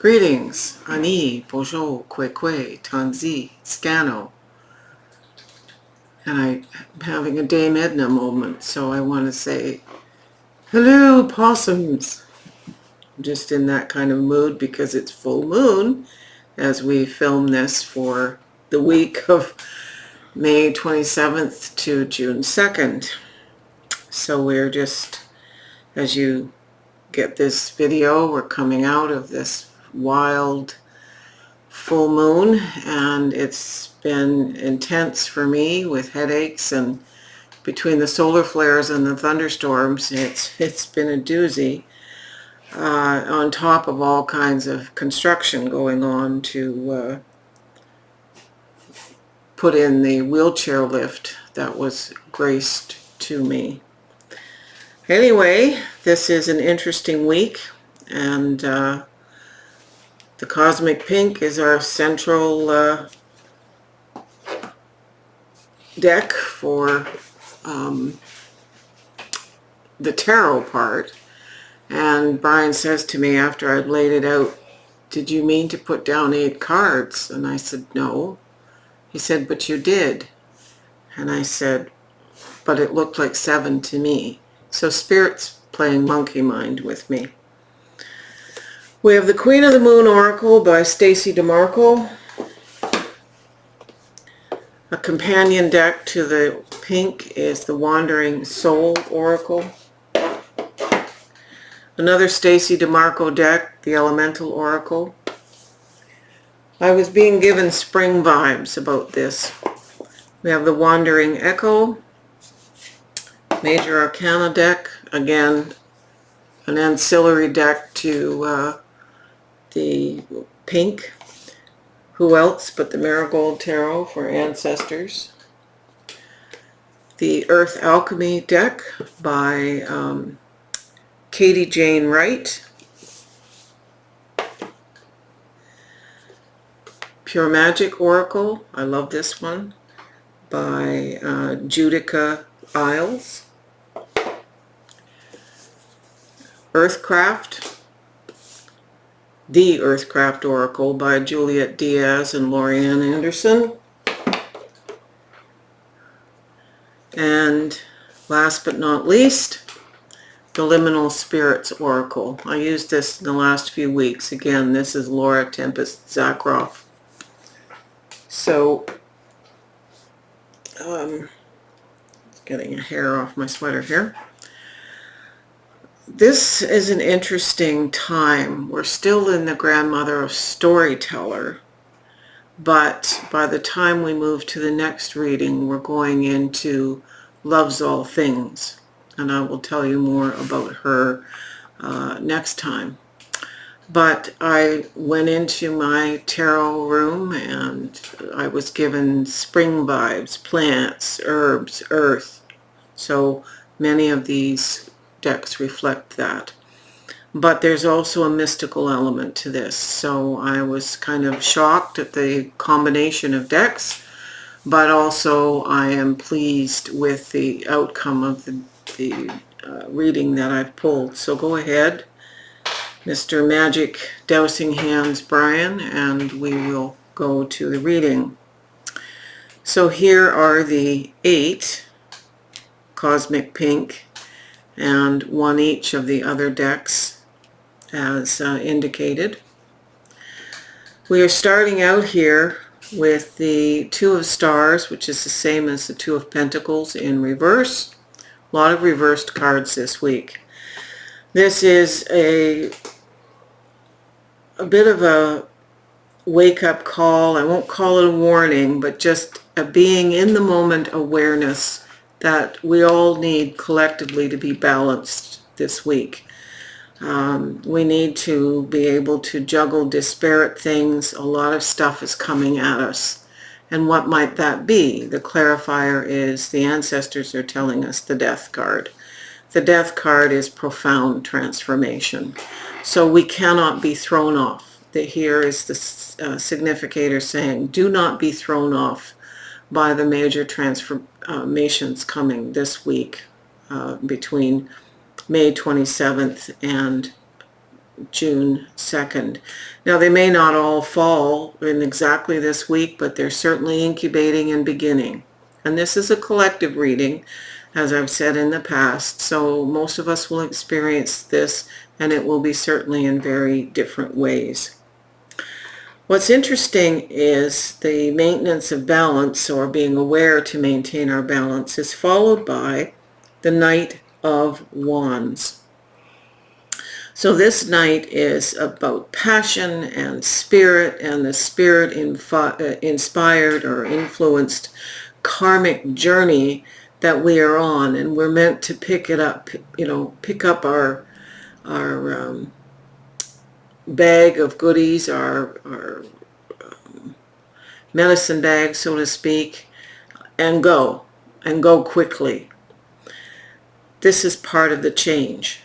Greetings, Ani, Bonjour, Kwe, Tanzi, Scano. And I'm having a Dame Edna moment, so I want to say, hello, possums. I'm just in that kind of mood because it's full moon as we film this for the week of May 27th to June 2nd. So we're just, as you get this video, we're coming out of this wild full moon, and it's been intense for me with headaches, and between the solar flares and the thunderstorms, it's been a doozy, on top of all kinds of construction going on to put in the wheelchair lift that was graced to me. Anyway, this is an interesting week, and the Cosmic Pink is our central deck for the tarot part. And Brian says to me after I'd laid it out, "Did you mean to put down 8 cards?" And I said, "No." He said, "But you did." And I said, "But it looked like 7 to me." So Spirit's playing monkey mind with me. We have the Queen of the Moon Oracle by Stacey DeMarco. A companion deck to the pink is the Wandering Soul Oracle. Another Stacey DeMarco deck, the Elemental Oracle. I was being given spring vibes about this. We have the Wandering Echo. Major Arcana deck, again, an ancillary deck to the pink. Who else but the Marigold Tarot for ancestors. The Earth Alchemy deck by JaneWright. Pure Magic Oracle, I love this one, by Judica Isles. Earthcraft, the Earthcraft Oracle by Juliet Diaz and Lorianne Anderson. And last but not least, the Liminal Spirits Oracle. I used this in the last few weeks. Again, this is Laura Tempest Zakroff. So, getting a hair off my sweater here. This is an interesting time. We're still in the Grandmother of Storyteller, but by the time we move to the next reading, we're going into Loves All Things, and I will tell you more about her next time. But I went into my tarot room and I was given spring vibes, plants, herbs, earth. So many of these decks reflect that. But there's also a mystical element to this. So I was kind of shocked at the combination of decks, but also I am pleased with the outcome of the reading that I've pulled. So go ahead, Mr. Magic Dowsing Hands Brian, and we will go to the reading. So here are the 8 Cosmic Pink and 1 each of the other decks as indicated. We are starting out here with the 2 of Stars, which is the same as the 2 of Pentacles in reverse. A lot of reversed cards this week. This is a bit of a wake-up call. I won't call it a warning, but just a being in the moment awareness that we all need collectively to be balanced this week. We need to be able to juggle disparate things. A lot of stuff is coming at us. And what might that be? The clarifier is the ancestors are telling us the Death card. The Death card is profound transformation. So we cannot be thrown off. Here is the significator saying, do not be thrown off by the major transformations coming this week between May 27th and June 2nd. Now, they may not all fall in exactly this week, but they're certainly incubating and beginning. And this is a collective reading, as I've said in the past, so most of us will experience this, and it will be certainly in very different ways. What's interesting is the maintenance of balance, or being aware to maintain our balance, is followed by the Knight of Wands. So this night is about passion and spirit, and the spirit inspired or influenced karmic journey that we are on, and we're meant to pick it up, pick up our bag of goodies, our medicine bag, so to speak, and go quickly. This is part of the change.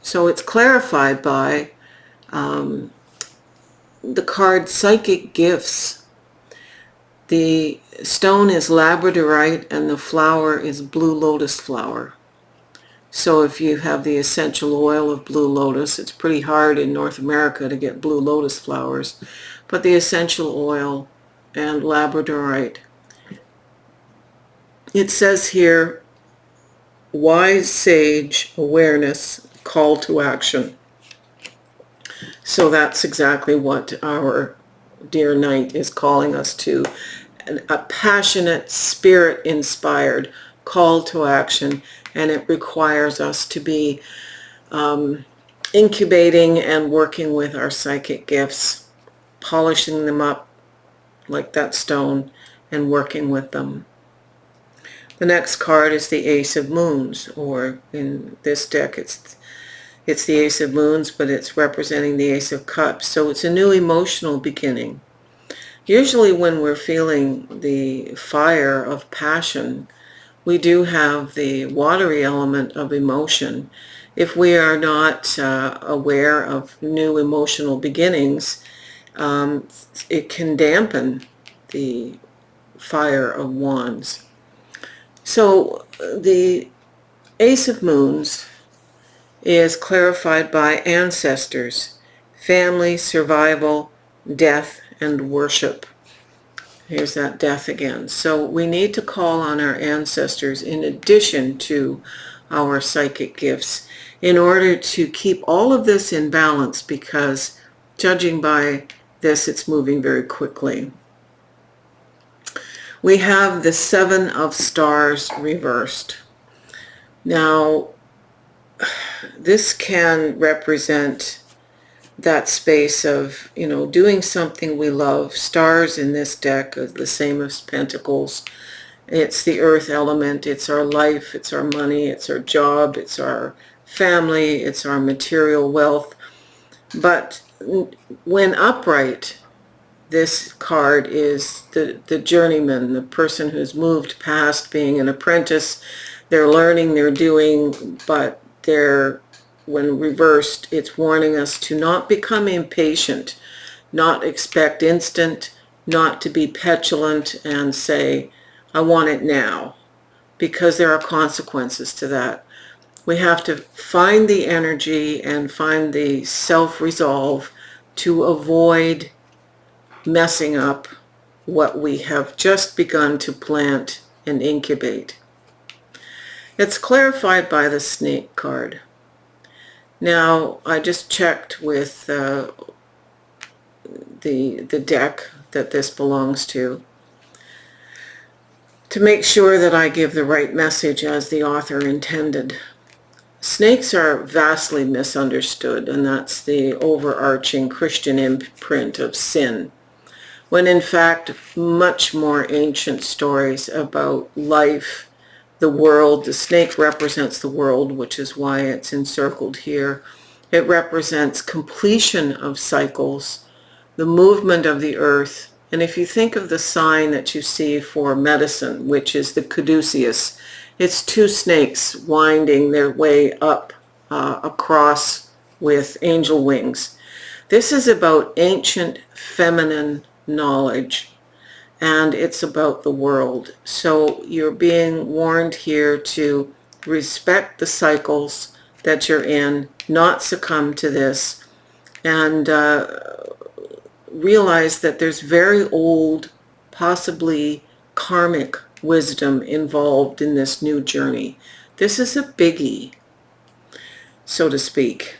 So it's clarified by the card Psychic Gifts. The stone is labradorite and the flower is blue lotus flower. So if you have the essential oil of blue lotus, it's pretty hard in North America to get blue lotus flowers, but the essential oil and labradorite. It says here, wise sage awareness, call to action. So that's exactly what our dear knight is calling us to, a passionate, spirit-inspired call to action, and it requires us to be incubating and working with our psychic gifts, polishing them up like that stone and working with them. The next card is the Ace of Moons, or in this deck it's the Ace of Moons, but it's representing the Ace of Cups. So it's a new emotional beginning. Usually when we're feeling the fire of passion, we do have the watery element of emotion. If we are not aware of new emotional beginnings, it can dampen the fire of wands. So the Ace of Moons is clarified by ancestors, family, survival, death, and worship. Here's that death again. So we need to call on our ancestors in addition to our psychic gifts in order to keep all of this in balance, because judging by this, it's moving very quickly. We have the Seven of Stars reversed. Now, this can represent that space of, doing something we love. Stars in this deck are the same as Pentacles. It's the earth element. It's our life. It's our money. It's our job. It's our family. It's our material wealth. But when upright, this card is the journeyman, the person who's moved past being an apprentice. They're learning, they're doing, but when reversed, it's warning us to not become impatient, not expect instant, not to be petulant and say, I want it now, because there are consequences to that. We have to find the energy and find the self-resolve to avoid messing up what we have just begun to plant and incubate. It's clarified by the Snake card. Now, I just checked with the deck that this belongs to make sure that I give the right message as the author intended. Snakes are vastly misunderstood, and that's the overarching Christian imprint of sin, when in fact much more ancient stories about life, the world. The snake represents the world, which is why it's encircled here. It represents completion of cycles, the movement of the earth. And if you think of the sign that you see for medicine, which is the caduceus, it's two snakes winding their way up across with angel wings. This is about ancient feminine knowledge, and it's about the world. So you're being warned here to respect the cycles that you're in not succumb to this, and realize that there's very old, possibly karmic wisdom involved in this new journey. This is a biggie, so to speak.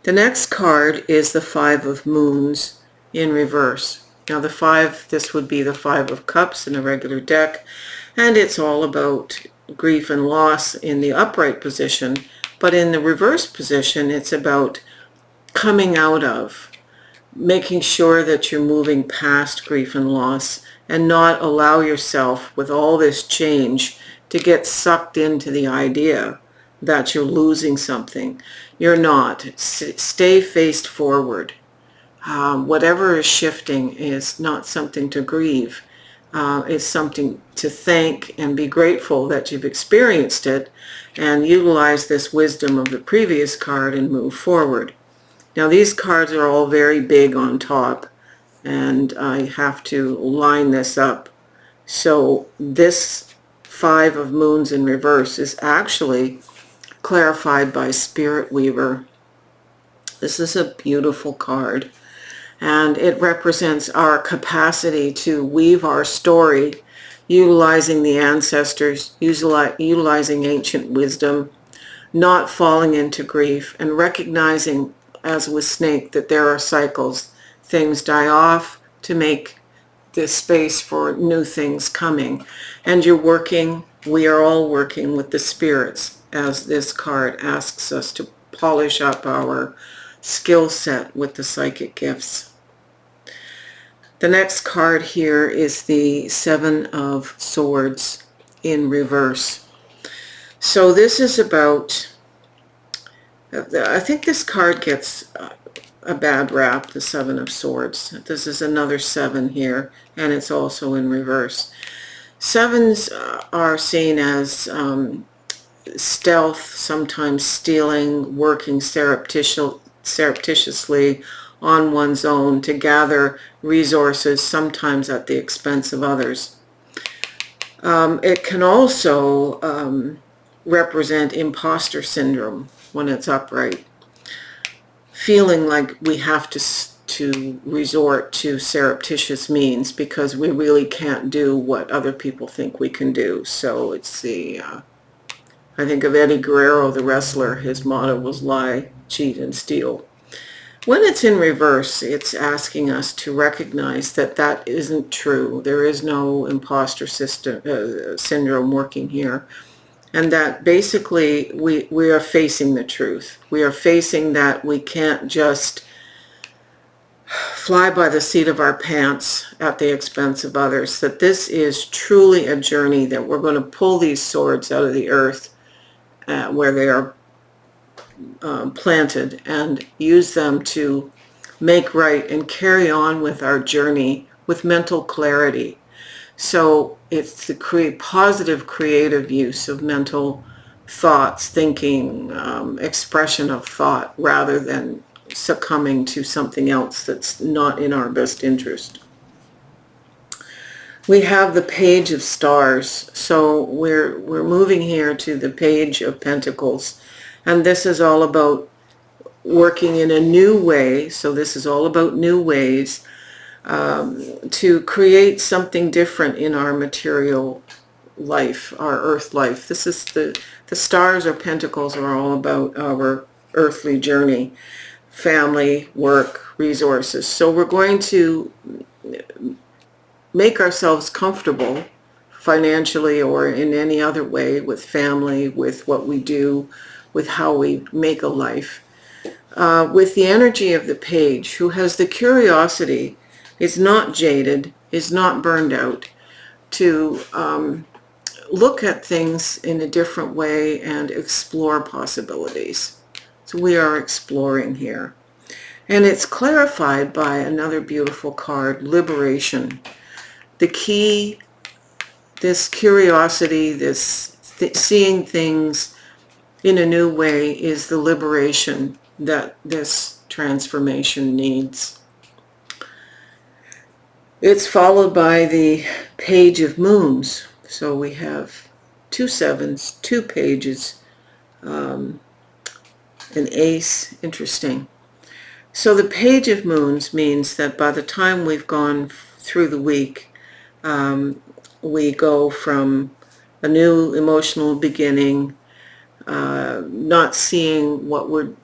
The next card is the Five of Moons in reverse. Now this would be the Five of Cups in a regular deck, and it's all about grief and loss in the upright position, but in the reverse position, it's about coming out of, making sure that you're moving past grief and loss and not allow yourself, with all this change, to get sucked into the idea that you're losing something. You're not. Stay faced forward. Whatever is shifting is not something to grieve. It's something to thank and be grateful that you've experienced it, and utilize this wisdom of the previous card and move forward. Now these cards are all very big on top, and I have to line this up. So this Five of Moons in reverse is actually clarified by Spirit Weaver. This is a beautiful card, and it represents our capacity to weave our story, utilizing the ancestors, utilizing ancient wisdom, not falling into grief, and recognizing, as with Snake, that there are cycles. Things die off to make this space for new things coming. And we are all working with the spirits, as this card asks us to polish up our skill set with the psychic gifts. The next card here is the Seven of Swords in reverse. So this is about, I think this card gets a bad rap, the Seven of Swords. This is another seven here, and it's also in reverse. Sevens are seen as stealth, sometimes stealing, working surreptitiously on one's own to gather resources, sometimes at the expense of others. It can also represent imposter syndrome when it's upright, feeling like we have to resort to surreptitious means because we really can't do what other people think we can do. So it's I think of Eddie Guerrero, the wrestler. His motto was lie, cheat, and steal. When it's in reverse, it's asking us to recognize that that isn't true. There is no imposter syndrome working here. And that basically we are facing the truth. We are facing that we can't just fly by the seat of our pants at the expense of others. That this is truly a journey, that we're going to pull these swords out of the earth where they are planted and use them to make right and carry on with our journey with mental clarity. So it's the positive, creative use of mental thoughts, thinking, expression of thought, rather than succumbing to something else that's not in our best interest. We have the Page of Stars. So we're moving here to the Page of Pentacles. And this is all about working in a new way. So this is all about new ways to create something different in our material life, our earth life. This is the stars or pentacles are all about our earthly journey, family, work, resources. So we're going to make ourselves comfortable financially or in any other way with family, with what we do, with how we make a life. With the energy of the page, who has the curiosity, is not jaded, is not burned out, to look at things in a different way and explore possibilities. So we are exploring here. And it's clarified by another beautiful card, Liberation. The key, this curiosity, this seeing things in a new way, is the liberation that this transformation needs. It's followed by the Page of Moons. So we have two sevens, two pages, An ace, interesting. So the Page of Moons means that by the time we've gone through the week, we go from a new emotional beginning, not seeing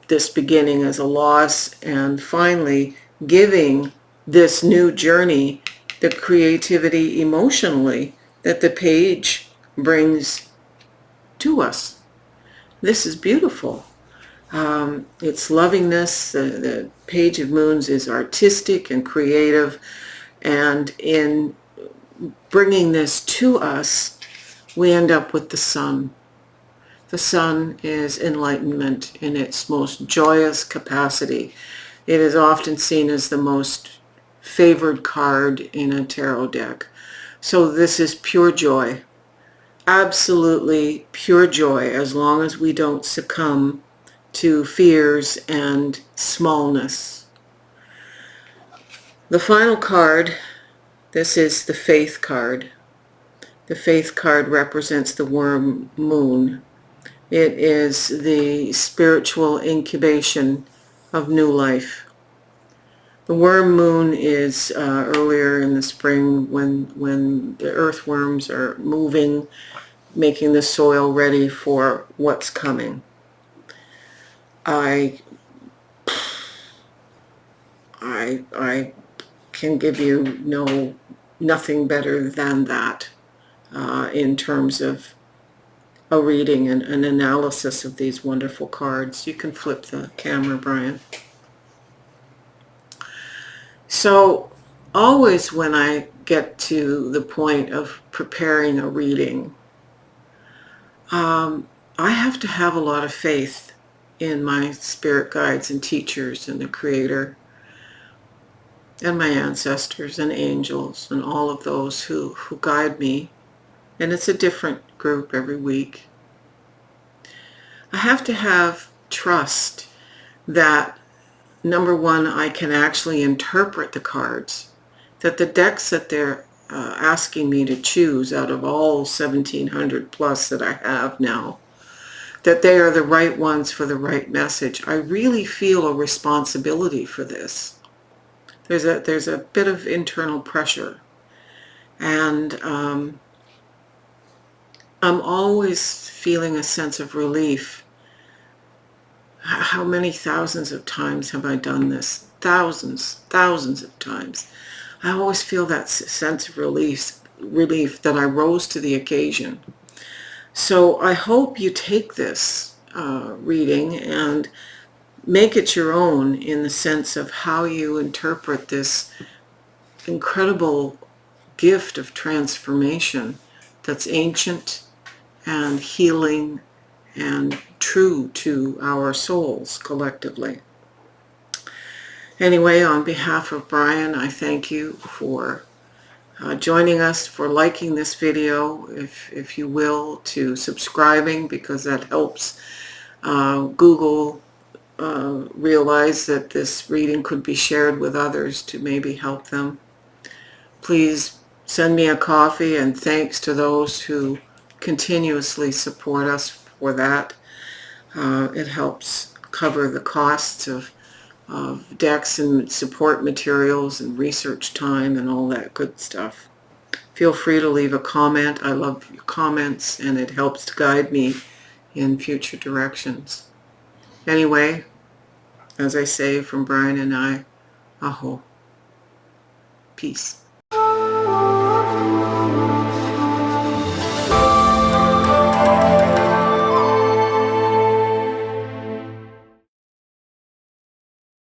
this beginning as a loss, and finally giving this new journey the creativity emotionally that the page brings to us. This is beautiful. It's lovingness. The Page of Moons is artistic and creative, and in bringing this to us, we end up with the sun. The sun is enlightenment in its most joyous capacity. It is often seen as the most favored card in a tarot deck. So this is pure joy. Absolutely pure joy, as long as we don't succumb to fears and smallness. The final card, this is the Faith card. The Faith card represents the worm moon. It is the spiritual incubation of new life. The worm moon is earlier in the spring when the earthworms are moving, making the soil ready for what's coming. I can give you nothing better than that in terms of a reading and an analysis of these wonderful cards. You can flip the camera, Brian. So always when I get to the point of preparing a reading, I have to have a lot of faith in my spirit guides and teachers and the Creator and my ancestors and angels and all of those who guide me. And it's a different group every week. I have to have trust that, number one, I can actually interpret the cards, that the decks that they're asking me to choose out of all 1,700 plus that I have now, that they are the right ones for the right message. I really feel a responsibility for this. There's a bit of internal pressure, and I'm always feeling a sense of relief. How many thousands of times have I done this? Thousands of times. I always feel that sense of relief that I rose to the occasion. So I hope you take this reading and make it your own in the sense of how you interpret this incredible gift of transformation that's ancient and healing and true to our souls collectively. Anyway, on behalf of Brian, I thank you for joining us, for liking this video, if you will, to subscribing, because that helps Google realize that this reading could be shared with others to maybe help them. Please send me a coffee, and thanks to those who continuously support us for that. It helps cover the costs of decks and support materials and research time and all that good stuff. Feel free to leave a comment. I love your comments, and it helps to guide me in future directions. Anyway, as I say from Brian and I, aho. Peace.